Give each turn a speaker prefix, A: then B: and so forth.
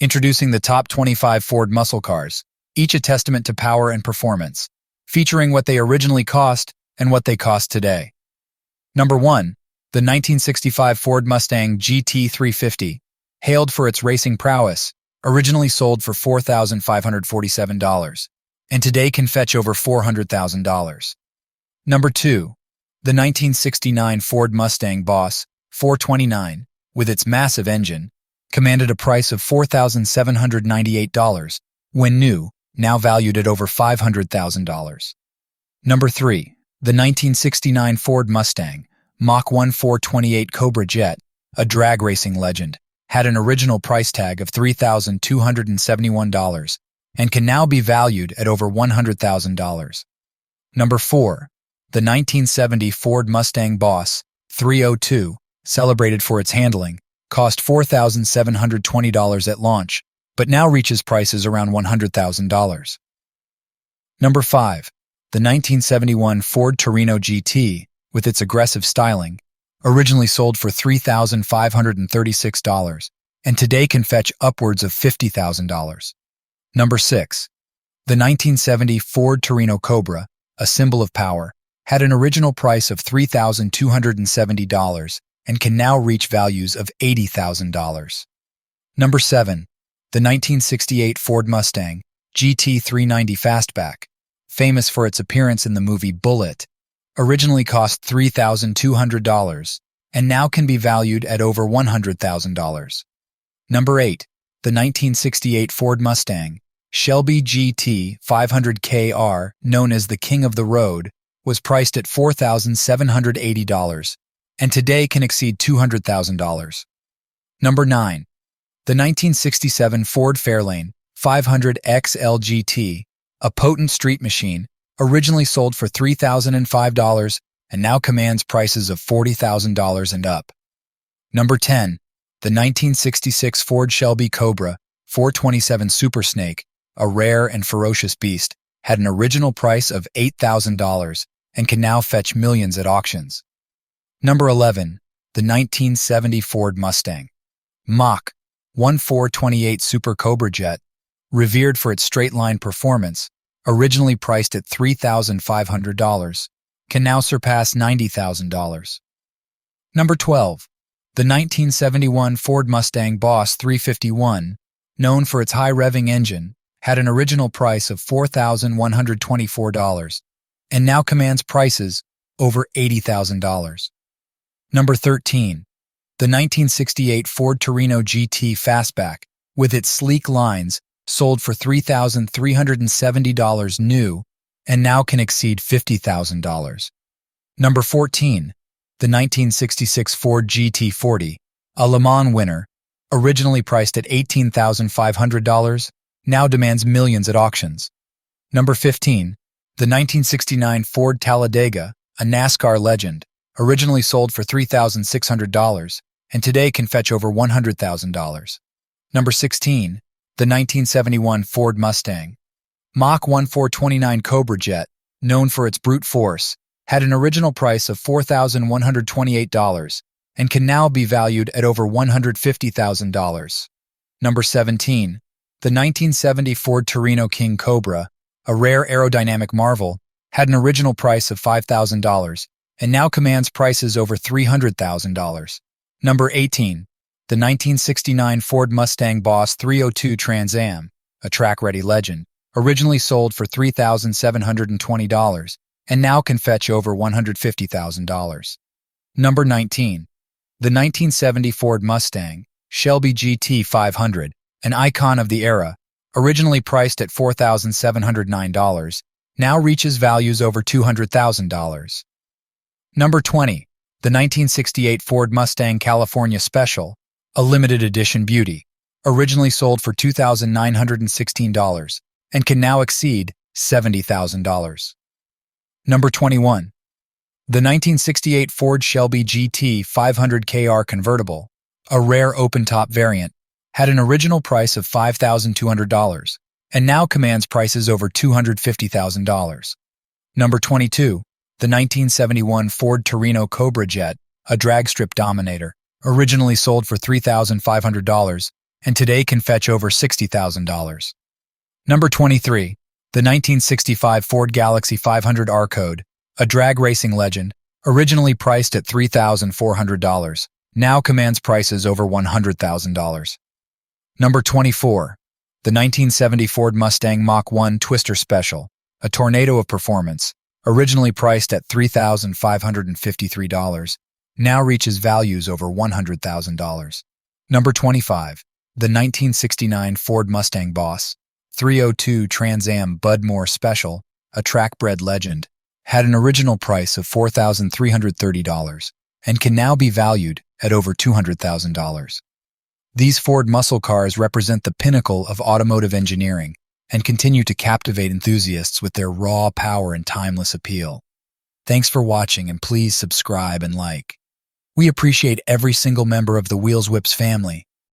A: Introducing the top 25 Ford muscle cars, each a testament to power and performance, featuring what they originally cost and what they cost today. Number 1. The 1965 Ford Mustang GT350, hailed for its racing prowess, originally sold for $4,547, and today can fetch over $400,000. Number 2. The 1969 Ford Mustang Boss 429, with its massive engine, commanded a price of $4,798 when new, now valued at over $500,000. Number 3. The 1969 Ford Mustang Mach 1 428 Cobra Jet, a drag racing legend, had an original price tag of $3,271 and can now be valued at over $100,000. Number 4. The 1970 Ford Mustang Boss 302, celebrated for its handling, cost $4,720 at launch, but now reaches prices around $100,000. Number 5. The 1971 Ford Torino GT, with its aggressive styling, originally sold for $3,536, and today can fetch upwards of $50,000. Number 6. The 1970 Ford Torino Cobra, a symbol of power, had an original price of $3,270 and can now reach values of $80,000. Number 7. The 1968 Ford Mustang GT390 Fastback, famous for its appearance in the movie Bullitt, originally cost $3,200 and now can be valued at over $100,000. Number 8. The 1968 Ford Mustang Shelby GT 500KR, known as the King of the Road, was priced at $4,780 and today can exceed $200,000. Number 9. The 1967 Ford Fairlane 500 XL-GT, a potent street machine, originally sold for $3,005 and now commands prices of $40,000 and up. Number 10. The 1966 Ford Shelby Cobra 427 Super Snake, a rare and ferocious beast, had an original price of $8,000 and can now fetch millions at auctions. Number 11. The 1970 Ford Mustang Mach 1 428 Super Cobra Jet, revered for its straight-line performance, originally priced at $3,500, can now surpass $90,000. Number 12. The 1971 Ford Mustang Boss 351, known for its high-revving engine, had an original price of $4,124 and now commands prices over $80,000. Number 13. The 1968 Ford Torino GT Fastback, with its sleek lines, sold for $3,370 new and now can exceed $50,000. Number 14. The 1966 Ford GT40, a Le Mans winner, originally priced at $18,500, now demands millions at auctions. Number 15. The 1969 Ford Talladega, a NASCAR legend, originally sold for $3,600 and today can fetch over $100,000. Number 16. The 1971 Ford Mustang Mach 1 429 Cobra Jet, known for its brute force, had an original price of $4,128 and can now be valued at over $150,000. Number 17. The 1970 Ford Torino King Cobra, a rare aerodynamic marvel, had an original price of $5,000 and now commands prices over $300,000. Number 18. The 1969 Ford Mustang Boss 302 Trans Am, a track-ready legend, originally sold for $3,720 and now can fetch over $150,000. Number 19. The 1970 Ford Mustang Shelby GT 500, an icon of the era, originally priced at $4,709, now reaches values over $200,000. Number 20. The 1968 Ford Mustang California Special, a limited edition beauty, originally sold for $2,916 and can now exceed $70,000. Number 21. The 1968 Ford Shelby GT 500KR convertible, a rare open-top variant, had an original price of $5,200 and now commands prices over $250,000. Number 22. The 1971 Ford Torino Cobra Jet, a drag strip dominator, originally sold for $3,500 and today can fetch over $60,000. Number 23. The 1965 Ford Galaxy 500 R-Code, a drag racing legend, originally priced at $3,400, now commands prices over $100,000. Number 24. The 1970 Ford Mustang Mach 1 Twister Special, a tornado of performance, originally priced at $3,553, now reaches values over $100,000. Number 25. The 1969 Ford Mustang Boss 302 Trans Am Bud Moore Special, a track-bred legend, had an original price of $4,330 and can now be valued at over $200,000. These Ford muscle cars represent the pinnacle of automotive engineering and continue to captivate enthusiasts with their raw power and timeless appeal. Thanks for watching, and please subscribe and like. We appreciate every single member of the Wheels Whips family.